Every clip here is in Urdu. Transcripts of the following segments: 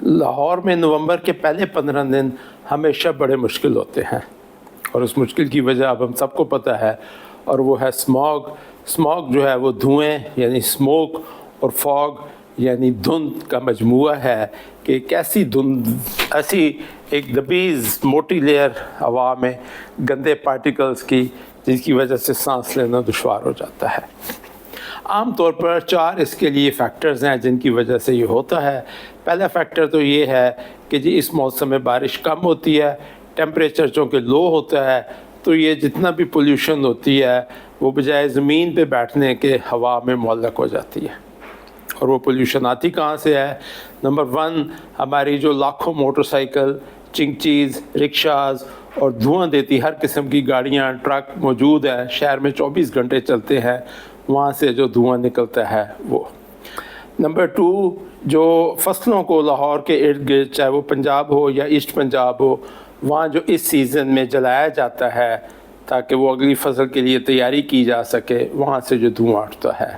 لاہور میں نومبر کے پہلے 15 دن ہمیشہ بڑے مشکل ہوتے ہیں، اور اس مشکل کی وجہ اب ہم سب کو پتہ ہے، اور وہ ہے اسموگ جو ہے وہ دھوئیں یعنی اسموک، اور فاگ یعنی دھند کا مجموعہ ہے کہ ایک ایسی دھند، ایسی ایک دبیز موٹی لیئر ہوا میں گندے پارٹیکلز کی، جس کی وجہ سے سانس لینا دشوار ہو جاتا ہے۔ عام طور پر 4 اس کے لیے فیکٹرز ہیں جن کی وجہ سے یہ ہوتا ہے۔ پہلا فیکٹر تو یہ ہے کہ جی اس موسم میں بارش کم ہوتی ہے، ٹیمپریچر چونکہ لو ہوتا ہے، تو یہ جتنا بھی پولیوشن ہوتی ہے وہ بجائے زمین پہ بیٹھنے کے ہوا میں معلق ہو جاتی ہے۔ اور وہ پولیوشن آتی کہاں سے ہے؟ نمبر 1، ہماری جو لاکھوں موٹر سائیکل، چنگچیز، رکشاز اور دھواں دیتی ہر قسم کی گاڑیاں، ٹرک موجود ہے، شہر میں 24 گھنٹے چلتے ہیں، وہاں سے جو دھواں نکلتا ہے وہ۔ نمبر 2، جو فصلوں کو لاہور کے ارد گرد، چاہے وہ پنجاب ہو یا ایسٹ پنجاب ہو، وہاں جو اس سیزن میں جلایا جاتا ہے تاکہ وہ اگلی فصل کے لیے تیاری کی جا سکے، وہاں سے جو دھواں اٹھتا ہے،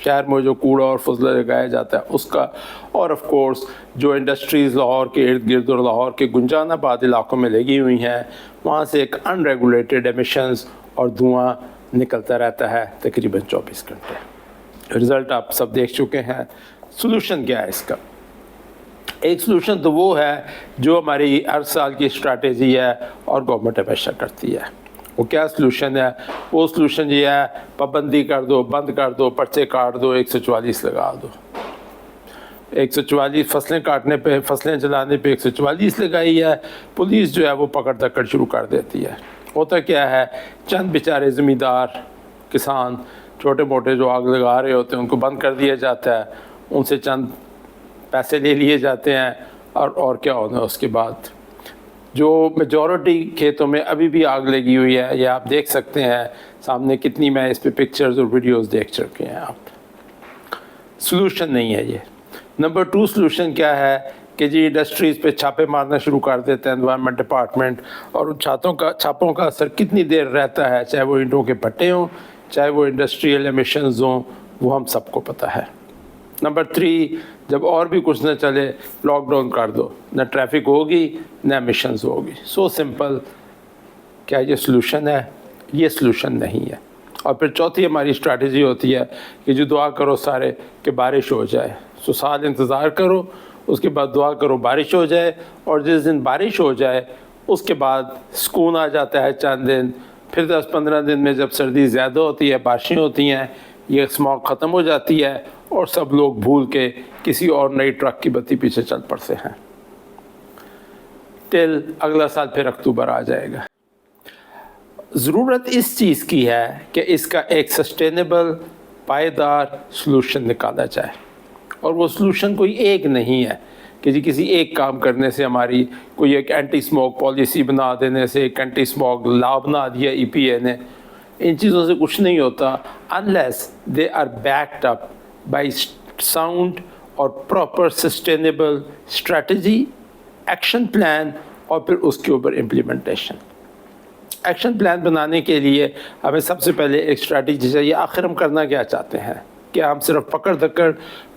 شہر میں جو کوڑا اور فضلہ لگایا جاتا ہے اس کا، اور آف کورس جو انڈسٹریز لاہور کے ارد گرد اور لاہور کے گنجان آباد علاقوں میں لگی ہوئی ہیں، وہاں سے ایک ان ریگولیٹڈ ایمیشنز اور دھواں نکلتا رہتا ہے تقریباً 24 گھنٹے۔ رزلٹ آپ سب دیکھ چکے ہیں۔ سلوشن کیا ہے اس کا؟ ایک سلوشن تو وہ ہے جو ہماری ہر سال کی اسٹریٹجی ہے اور گورنمنٹ ہمیشہ کرتی ہے۔ وہ کیا سلوشن ہے؟ وہ سلوشن یہ ہے پابندی کر دو، بند کر دو، پرچے کاٹ دو، 144 لگا دو۔ 144 فصلیں کاٹنے پہ، فصلیں جلانے پہ 144 لگائی ہے، پولیس جو ہے وہ پکڑ دکڑ شروع کر دیتی ہے۔ ہوتا کیا ہے، چند بیچارے زمیندار، کسان، چھوٹے موٹے جو آگ لگا رہے ہوتے ہیں ان کو بند کر دیا جاتا ہے، ان سے چند پیسے لے لیے جاتے ہیں، اور کیا ہونا ہے اس کے بعد۔ جو میجورٹی کھیتوں میں ابھی بھی آگ لگی ہوئی ہے، یہ آپ دیکھ سکتے ہیں سامنے کتنی، میں اس پہ پکچرز اور ویڈیوز دیکھ چکے ہیں آپ۔ سلوشن نہیں ہے یہ۔ نمبر 2 سلوشن کیا ہے کہ جی انڈسٹریز پہ چھاپے مارنا شروع کر دیتے ہیں انوائرمنٹ ڈپارٹمنٹ، اور ان چھاپوں کا اثر کتنی دیر رہتا ہے، چاہے وہ اینٹوں کے بھٹے ہوں، چاہے وہ انڈسٹریل ایمیشنز ہوں، وہ ہم سب کو پتہ ہے۔ نمبر 3، جب اور بھی کچھ نہ چلے، لاک ڈاؤن کر دو، نہ ٹریفک ہوگی نہ ایمیشنز ہوگی۔ So simple. کیا یہ سلوشن ہے؟ یہ سلوشن نہیں ہے۔ اور پھر چوتھی ہماری اسٹریٹجی ہوتی ہے کہ جو دعا کرو سارے کہ بارش ہو جائے۔ سو سال انتظار کرو، اس کے بعد دعا کرو بارش ہو جائے، اور جس دن بارش ہو جائے اس کے بعد سکون آ جاتا ہے چند دن، پھر 10-15 دن میں جب سردی زیادہ ہوتی ہے، بارشیں ہوتی ہیں، یہ اسموگ ختم ہو جاتی ہے، اور سب لوگ بھول کے کسی اور نئی ٹرک کی بتی پیچھے چل پڑتے ہیں، ٹل اگلا سال پھر اکتوبر آ جائے گا۔ ضرورت اس چیز کی ہے کہ اس کا ایک سسٹینیبل، پائیدار سلوشن نکالا جائے، اور وہ سلوشن کوئی ایک نہیں ہے کہ جی کسی ایک کام کرنے سے ہماری کوئی ایک اینٹی اسموگ پالیسی بنا دینے سے، ایک اینٹی اسموگ لا بنا دیا EPA نے، ان چیزوں سے کچھ نہیں ہوتا unless they are backed up by sound اور proper sustainable strategy, action plan، اور پھر اس کے اوپر implementation۔ ایکشن پلان بنانے کے لیے ہمیں سب سے پہلے ایک اسٹریٹجی چاہیے، آخر ہم کرنا کیا چاہتے ہیں؟ کیا ہم صرف پکڑ دکڑ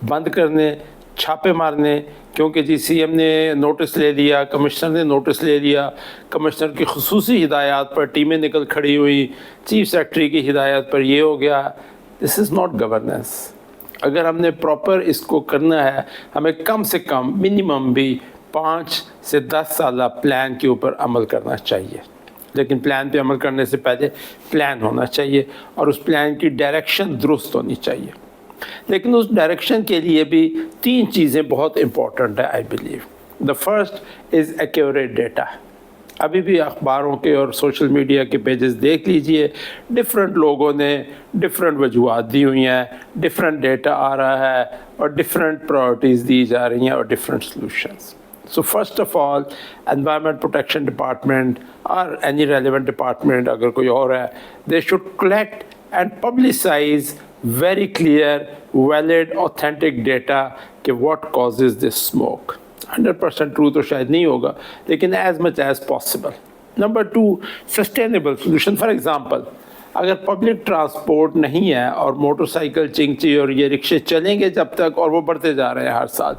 بند کرنے، چھاپے مارنے، کیونکہ جی CM نے نوٹس لے لیا، کمشنر نے نوٹس لے لیا، کمشنر کی خصوصی ہدایات پر ٹیمیں نکل کھڑی ہوئی، چیف سیکرٹری کی ہدایت پر یہ ہو گیا؟ دس از ناٹ گورننس۔ اگر ہم نے پراپر اس کو کرنا ہے، ہمیں کم سے کم منیمم بھی 5 سے 10 سالہ پلان کے اوپر عمل کرنا چاہیے۔ لیکن پلان پہ عمل کرنے سے پہلے پلان ہونا چاہیے، اور اس پلان کی ڈائریکشن درست ہونی چاہیے۔ لیکن اس ڈائریکشن کے لیے بھی 3 چیزیں بہت امپورٹنٹ ہیں، I believe. The first is accurate data. ابھی بھی اخباروں کے اور سوشل میڈیا کے پیجز دیکھ لیجئے، ڈفرینٹ لوگوں نے ڈفرینٹ وجوہات دی ہوئی ہیں، ڈفرینٹ ڈیٹا آ رہا ہے، اور ڈفرینٹ پرائرٹیز دی جا رہی ہیں، اور different solutions. So first of all, Environment Protection Department or any relevant department, اگر کوئی اور ہے، they should collect and publicize very clear, valid, authentic data کہ what causes this smoke۔ 100% true تو شاید نہیں ہوگا، لیکن as much as possible۔ Number 2، sustainable solution۔ For example، اگر پبلک ٹرانسپورٹ نہیں ہے اور موٹر سائیکل، چنگچی اور یہ رکشے چلیں گے جب تک، اور وہ بڑھتے جا رہے ہیں ہر سال،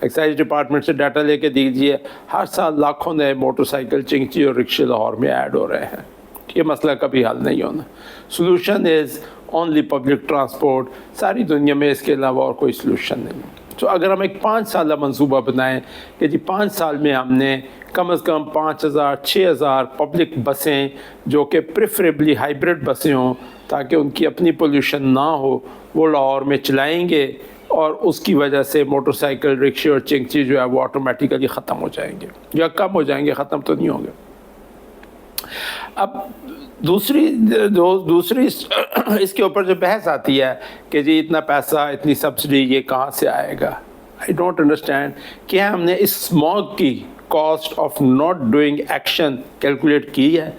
ایکسائز ڈپارٹمنٹ سے ڈاٹا لے کے دیجیے، ہر سال لاکھوں نئے موٹر سائیکل، چنگچی اور رکشے لاہور میں ایڈ ہو رہے ہیں. یہ مسئلہ کبھی حل نہیں ہونا. Solution is only public transport. ساری دنیا میں اس کے علاوہ اور کوئی سولوشن نہیں. تو اگر ہم ایک 5 سالہ منصوبہ بنائیں کہ جی 5 سال میں ہم نے کم از کم 5000 6000 پبلک بسیں جو کہ پریفریبلی ہائیبرڈ بسیں ہوں تاکہ ان کی اپنی پولیوشن نہ ہو، وہ لاہور میں چلائیں گے، اور اس کی وجہ سے موٹر سائیکل، رکشے اور چنگچی جو ہے وہ آٹومیٹیکلی ختم ہو جائیں گے، یا کم ہو جائیں گے، ختم تو نہیں ہوں گے. اب دوسری اس کے اوپر جو بحث آتی ہے کہ جی اتنا پیسہ، اتنی سبسڈی یہ کہاں سے آئے گا. I don't understand. کیا ہم نے اس اسموگ کی cost of not doing action calculate کی ہے؟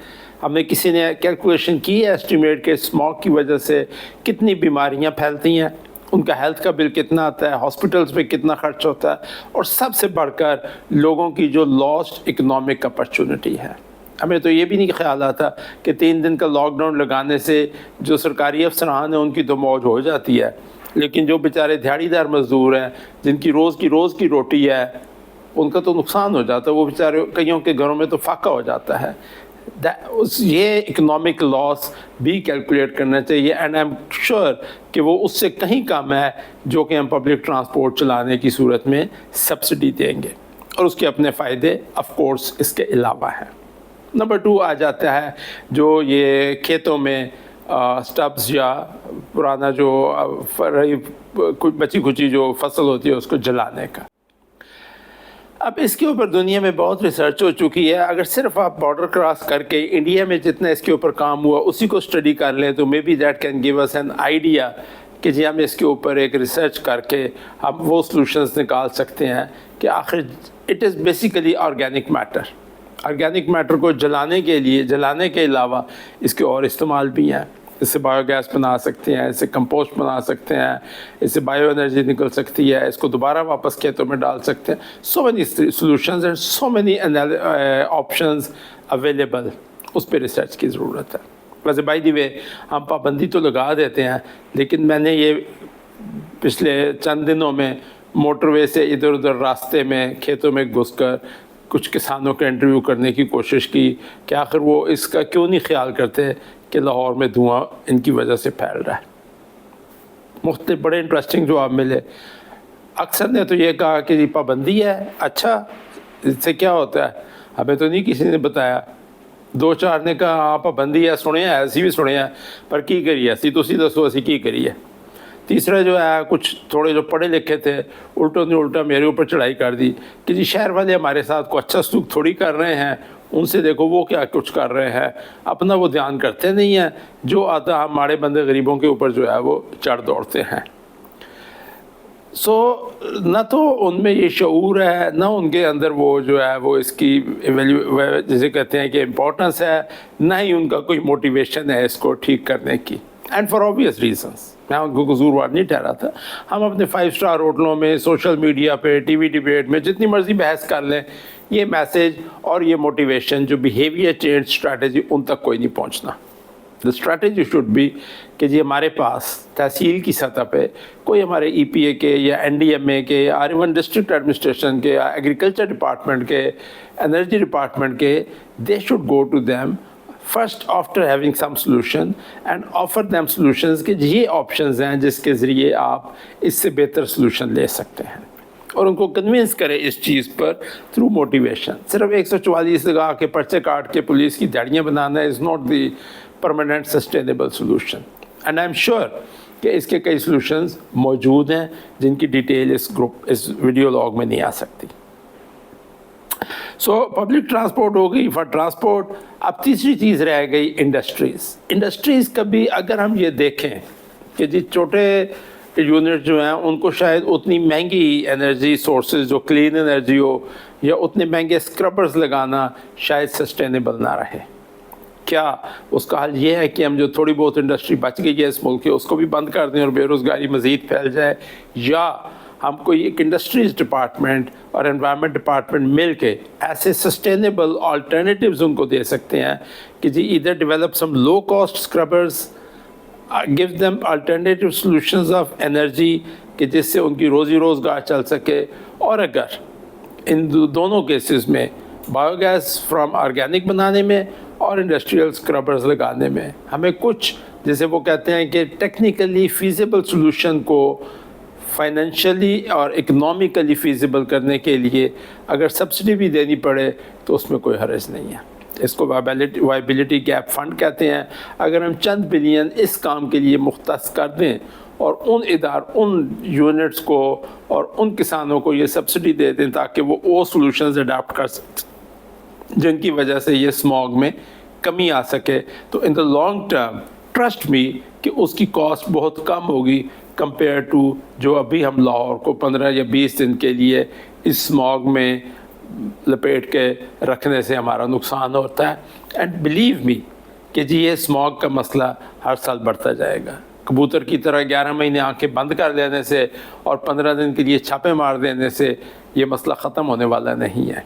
ہم نے کسی نے کیلکولیشن کی ہے اسٹیمیٹ کہ اسموگ کی وجہ سے کتنی بیماریاں پھیلتی ہیں، ان کا ہیلتھ کا بل کتنا آتا ہے، ہاسپٹلس پہ کتنا خرچ ہوتا ہے، اور سب سے بڑھ کر لوگوں کی جو لاسٹ اکنامک اپرچونٹی ہے. ہمیں تو یہ بھی نہیں خیال آتا کہ 3 دن کا لاک ڈاؤن لگانے سے جو سرکاری افسران ہیں ان کی تو موج ہو جاتی ہے، لیکن جو بیچارے دیہڑی دار مزدور ہیں جن کی روز کی روٹی ہے، ان کا تو نقصان ہو جاتا ہے. وہ بیچارے کئیوں کے گھروں میں تو فاقہ ہو جاتا ہے. یہ اکنامک لاس بھی کیلکولیٹ کرنا چاہیے، اینڈ آئی ایم شیور کہ وہ اس سے کہیں کم ہے جو کہ ہم پبلک ٹرانسپورٹ چلانے کی صورت میں سبسڈی دیں گے، اور اس کے اپنے فائدے آف کورس اس کے علاوہ ہیں. نمبر 2 آ جاتا ہے جو یہ کھیتوں میں سٹبز یا پرانا جو بچی کچی جو فصل ہوتی ہے اس کو جلانے کا. اب اس کے اوپر دنیا میں بہت ریسرچ ہو چکی ہے. اگر صرف آپ بارڈر کراس کر کے انڈیا میں جتنا اس کے اوپر کام ہوا اسی کو اسٹڈی کر لیں تو maybe that can give us an idea کہ جی ہم اس کے اوپر ایک ریسرچ کر کے ہم وہ سلوشنز نکال سکتے ہیں کہ آخر it is basically organic matter. Organic matter کو جلانے کے علاوہ اس کے اور استعمال بھی ہیں. اس سے بایو گیس بنا سکتے ہیں، اس سے کمپوسٹ بنا سکتے ہیں، اس سے بایو انرجی نکل سکتی ہے، اس کو دوبارہ واپس کھیتوں میں ڈال سکتے ہیں. So many solutions and so many options available. اس پہ ریسرچ کی ضرورت ہے. ویسے بائی دی وے ہم پابندی تو لگا دیتے ہیں، لیکن میں نے یہ پچھلے چند دنوں میں موٹر وے سے ادھر ادھر راستے میں کھیتوں میں گھس کر کچھ کسانوں کا انٹرویو کرنے کی کوشش کی کہ آخر وہ اس کا کیوں نہیں خیال کرتے کہ لاہور میں دھواں ان کی وجہ سے پھیل رہا ہے. مختلف بڑے انٹرسٹنگ جواب ملے. اکثر نے تو یہ کہا کہ جی پابندی ہے، اچھا اس سے کیا ہوتا ہے؟ ہمیں تو نہیں کسی نے بتایا. 2-4 نے کہا ہاں پابندی ہے، سنے ہیں، ایسی بھی سنے ہیں، پر کی کریے اسی دسو اسی کی کریے. تیسرا جو ہے کچھ تھوڑے جو پڑھے لکھے تھے الٹا میرے اوپر چڑھائی کر دی کہ جی شہر والے ہمارے ساتھ کو اچھا سلوک تھوڑی کر رہے ہیں، ان سے دیکھو وہ کیا کچھ کر رہے ہیں، اپنا وہ دھیان کرتے نہیں ہیں، جو آتا ہمارے بندے غریبوں کے اوپر جو ہے وہ چڑھ دوڑتے ہیں. سو نہ تو ان میں یہ شعور ہے، نہ ان کے اندر وہ جو ہے وہ اس کی جسے کہتے ہیں کہ امپورٹنس ہے، نہ ہی ان کا کوئی موٹیویشن ہے اس کو ٹھیک کرنے کی. And for obvious reasons. میں ان کو قصوروار نہیں ٹھہراتا. ہم اپنے 5 اسٹار ہوٹلوں میں، سوشل میڈیا پہ، ٹی وی ڈیبیٹ میں جتنی مرضی بحث کر لیں، یہ میسیج اور یہ موٹیویشن جو بیہیویئر چینج اسٹریٹجی ان تک کوئی نہیں پہنچنا. دا اسٹریٹجی شوڈ بی کہ جی ہمارے پاس تحصیل کی سطح پہ کوئی ہمارے ای پی اے کے یا این ڈی ایم اے کے یا ایون ڈسٹرکٹ ایڈمنسٹریشن کے یا ایگریکلچر ڈپارٹمنٹ کے، انرجی ڈپارٹمنٹ کے، they should go to them first after having some solution and offer them solutions کہ یہ آپشنز ہیں جس کے ذریعے آپ اس سے بہتر سولوشن لے سکتے ہیں، اور ان کو کنونس کریں اس چیز پر تھرو موٹیویشن. صرف 144 لگا کے پرچے کاٹ کے پولیس کی داڑیاں بنانا is not the permanent sustainable solution. And I am sure کہ اس کے کئی سولوشنز موجود ہیں جن کی ڈیٹیل اس ویڈیو لاگ میں نہیں آ سکتی. سو پبلک ٹرانسپورٹ ہو گئی فار ٹرانسپورٹ. اب تیسری چیز رہ گئی انڈسٹریز کا بھی اگر ہم یہ دیکھیں کہ جی چھوٹے یونٹ جو ہیں ان کو شاید اتنی مہنگی انرجی سورسز جو کلین انرجی ہو یا اتنے مہنگے اسکربرز لگانا شاید سسٹینیبل نہ رہے. کیا اس کا حل یہ ہے کہ ہم جو تھوڑی بہت انڈسٹری بچ گئی ہے اس ملک کی اس کو بھی بند کر دیں اور بے روزگاری مزید پھیل جائے، یا ہم کوئی ایک انڈسٹریز ڈپارٹمنٹ اور انوائرمنٹ ڈپارٹمنٹ مل کے ایسے سسٹینیبل آلٹرنیٹیوز ان کو دے سکتے ہیں کہ جی ادھر develop some low cost scrubbers gives them alternative solutions of energy کہ جس سے ان کی روزی روزگار چل سکے. اور اگر ان دونوں کیسز میں بایو گیس فرام آرگینک بنانے میں اور انڈسٹریل اسکربرز لگانے میں ہمیں کچھ جیسے وہ کہتے ہیں کہ ٹیکنیکلی فیزیبل سولوشن کو فائنینشلی اور اکنامیکلی فیزیبل کرنے کے لیے اگر سبسڈی بھی دینی پڑے تو اس میں کوئی حرج نہیں ہے. اس کو وائبلٹی گیپ فنڈ کہتے ہیں. اگر ہم چند بلین اس کام کے لیے مختص کر دیں اور ان یونٹس کو اور ان کسانوں کو یہ سبسڈی دے دیں تاکہ وہ سولوشنز اڈاپٹ کر سکیں جن کی وجہ سے یہ اسموگ میں کمی آ سکے, تو in the long term trust me کہ اس کی کاسٹ بہت کم ہوگی کمپیئر ٹو جو ابھی ہم لاہور کو 15 یا 20 دن کے لیے اس اسموگ میں لپیٹ کے رکھنے سے ہمارا نقصان ہوتا ہے. اینڈ بلیو می کہ جی یہ اسموگ کا مسئلہ ہر سال بڑھتا جائے گا. کبوتر کی طرح 11 مہینے آنکھیں بند کر دینے سے اور 15 دن کے لیے چھاپے مار دینے سے یہ مسئلہ ختم ہونے والا نہیں ہے.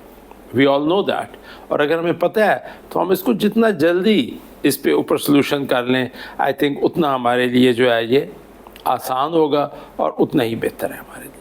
وی آل نو دیٹ. اور اگر ہمیں پتہ ہے تو ہم اس کو جتنا جلدی اس پہ اوپر سلوشن کر لیں آئی تھنک اتنا ہمارے لیے جو ہے یہ آسان ہوگا اور اتنا ہی بہتر ہے ہمارے لیے.